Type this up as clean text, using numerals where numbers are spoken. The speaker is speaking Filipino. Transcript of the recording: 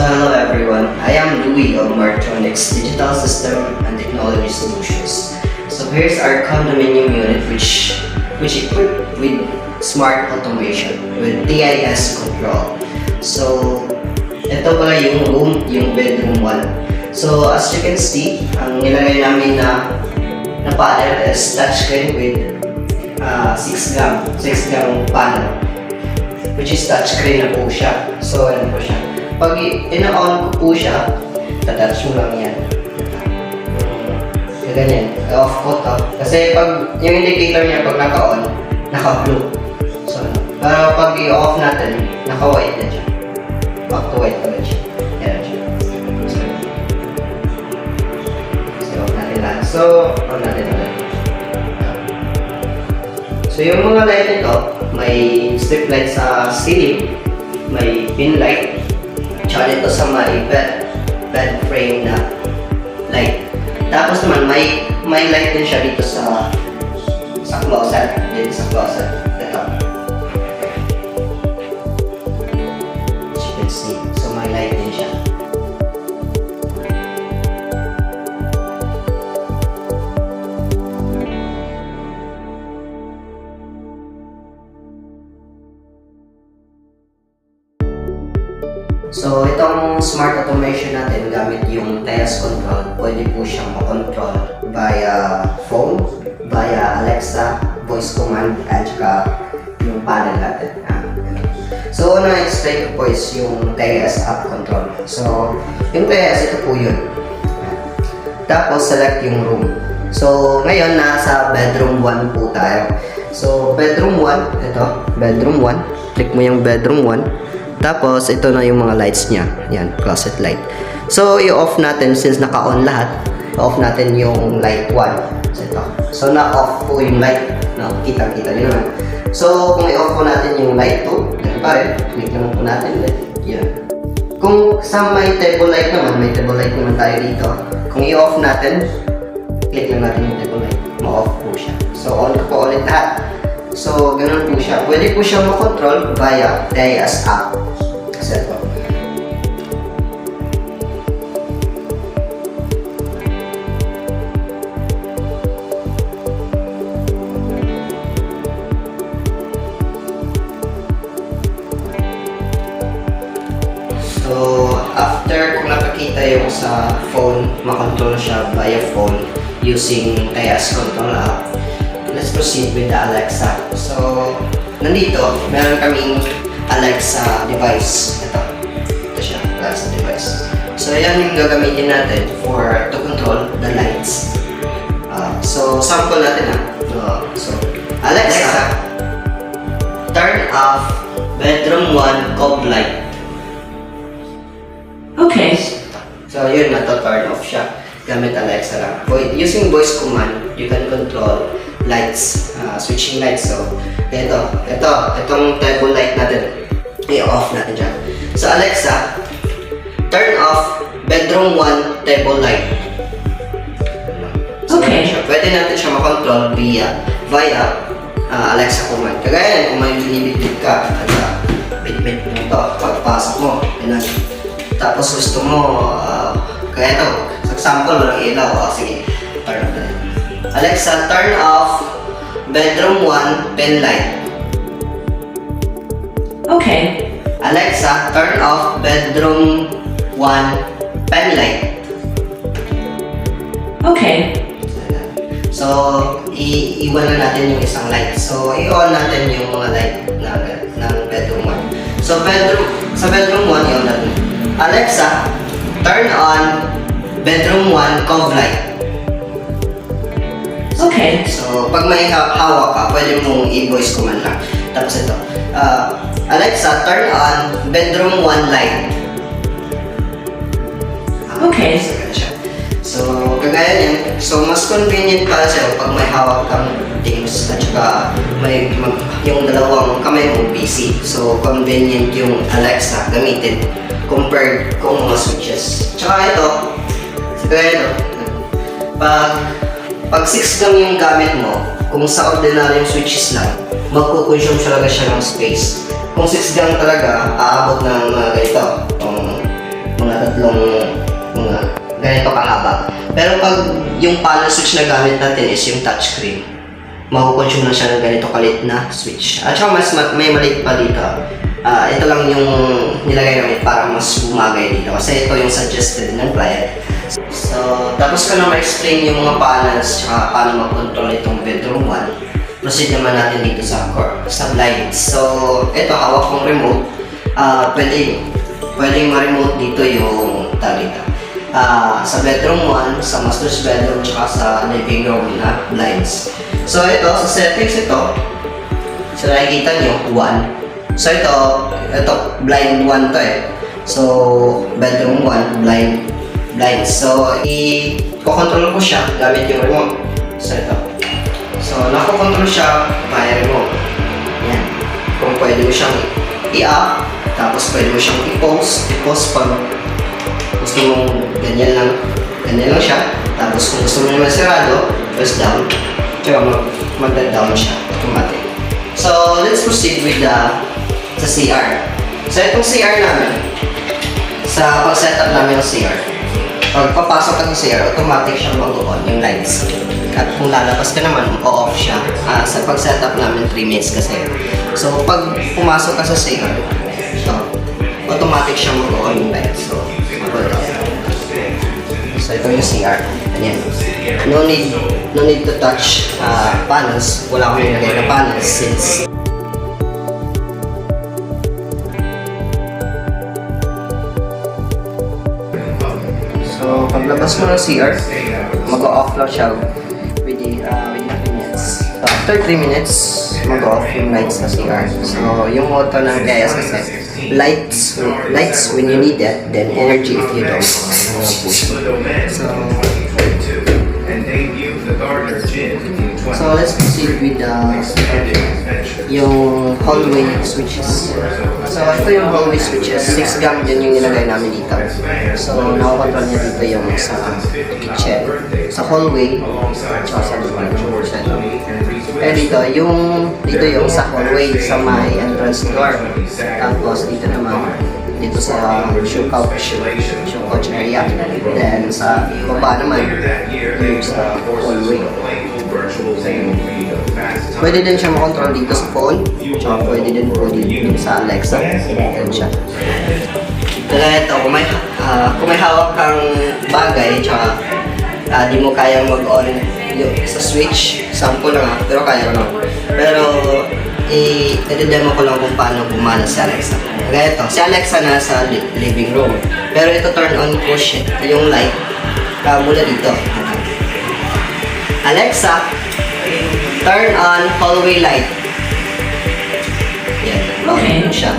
Hello everyone, I am Louis of Martronics Digital System and Technology Solutions. So here's our condominium unit which equipped with smart automation with TIS control. So ito pala yung room, yung bedroom 1. So as you can see, ang nilagay namin na panel is touchscreen with 6 gram panel, which is touchscreen na po siya. So ano po siya. Pag ina-on ko po siya, tatouch mo lang yan. Ganyan, off ko to. Kasi pag yung indicator niya pag naka-on, naka-blue. So, pero pag i-off natin, naka-white na siya. Back to white ulit siya. Yan siya. So, off natin lang. So, on natin ulit. So, yung mga light nito, may strip light sa ceiling, may pin light, tsaka dito sa may bed frame na light. Tapos naman may light din siya dito sa closet. Dito sa closet. Ito. As you can see. So may light din siya. So, itong smart automation natin gamit yung TIS control, pwede po siyang makontrol via phone, via Alexa, voice command, at saka yung panel natin. So, una explain ko po is yung TIS app control. So, yung TIS, ito po yun. Tapos, select yung room. So, ngayon, nasa bedroom 1 po tayo. So, bedroom 1, ito, bedroom 1. Click mo yung bedroom 1. Tapos, ito na yung mga lights niya. Yan, closet light. So, i-off natin since naka-on lahat. Off natin yung light 1. So, ito. So, na-off po yung light. No, kita-kita nyo naman. So, kung i-off po natin yung light 2, yan pa rin. Click naman po natin ulit. Yan. Kung sa may table light naman, may table light naman tayo dito. Kung i-off natin, click lang natin yung table light. Ma-off po siya. So, on ko po ulit lahat. So, ganun po siya. Pwede po siya makontrol via TIS app. Kasi ito. So, after kung nakakita yung sa phone, makontrol siya via phone using TIS control app. Let's proceed with the Alexa. So, nandito, meron kaming Alexa device. Ito siya, Alexa device. So, yan yung gagamitin natin to control the lights. So, sample natin So, Alexa, turn off bedroom 1 cob light. Okay. So, yun, turn off siya. Gamit Alexa lang. Using voice command, you can control lights, switching lights. So, itong table light natin, i-off natin dyan. So, Alexa, turn off bedroom 1 table light. So, okay. Pwede natin siya makontrol via Alexa command. Kagaya yan, kung may binibitbit ka, bit-bit mo ito, pagpasok mo, ganun. Tapos gusto mo, kaya ito, sa example, walang ilaw, sige, turn off na. Alexa, turn off bedroom 1 pen light. Okay. Alexa, turn off bedroom 1 pen light. Okay. So, iwan na natin yung isang light. So, i-on natin yung mga light ng bedroom 1. So, sa bedroom 1, i-on natin. Alexa, turn on bedroom 1 cove light. Okay. So, pag may hawak ka, pwede mong i-voice command lang. Tapos ito, Alexa, turn on bedroom 1 light. Okay. So, kagaya niyan, so mas convenient para sa'yo pag may hawak kang things at saka may yung dalawang kamay mong PC. So, convenient yung Alexa gamitin compared kung mga switches. Tsaka ito, kagaya ito, pag 6 lang yung gamit mo, kung sa ordinaryong switches lang, magkukonsume talaga siya ng space. Kung 6 gang talaga, aabot ng mga ganito, tatlong mga ganito kahaba. Pero pag yung panel switch na gamit natin is yung touchscreen, makukonsume na siya ng ganito kalit na switch. At saka may maliit pa dito. Ito lang yung nilagay namin para mas bumagay dito. Kasi ito yung suggested ng client. So, tapos ko na ma-explain yung mga panels tsaka paano mag-control itong bedroom 1. Proceed naman natin dito sa blinds. So, ito hawak kong remote. Pwedeng ma-remote dito yung dito. Sa bedroom 1, sa master's bedroom, tsaka sa living room na blinds. So ito, sa settings ito, so nakikita nyo, 1. So ito blind 1 to eh. So, bedroom 1, blinds. So, i-control ko siya gamit yung remote. So ito. So, nako-control siya via remote. Yan. Kung pwede mo siyang i-up, tapos pwede mo siyang i-pause pag gusto mong ganyan lang siya. Tapos kung gusto mo naman sarado, press down. Tsaka mag-down siya automatic. So, let's proceed with sa CR. So, itong CR namin, sa pag-setup namin ng CR, pag papasok ka ng CR, automatic siya mag-on yung lights. At kung lalabas ka naman, o-off siya. Sa pag-setup namin, 3 minutes kasi. So, pag pumasok ka sa CR, automatic siya mag-on yung lights. So, ito yung CR. Ayan. No need to touch panels. Wala akong nilagay na panels since so, paglabas mo ng CR, mag-off lang siya within 3 minutes. So, after 3 minutes, mag-off yung lights na CR. So, yung motto ng KS kasi, lights when you need it, then energy if you don't. So let's proceed with yung hallway switches. So ito yung hallway switches. 6 gam din yung nilagay namin dito. So nakakontrol niya dito yung sa kitchen, sa hallway, at sa living room. Kaya dito yung sa hallway, sa may entrance door. Tapos dito naman, dito sa shoe couch area. Then sa baba naman, yung sa hallway. Pwede din siya makontrol dito sa phone, tsaka pwede din po dito sa Alexa. Yan siya. Kaya ito, kung may hawak kang bagay, tsaka di mo kayang mag-on sa switch, sample lang pero kaya ko lang. Pero, i-demo ko lang kung paano gumana si Alexa. Kaya ito, si Alexa nasa living room. Pero ito turn on ko siya, yung light, mula dito. Alexa, turn on hallway light. Yan, Okay. siya.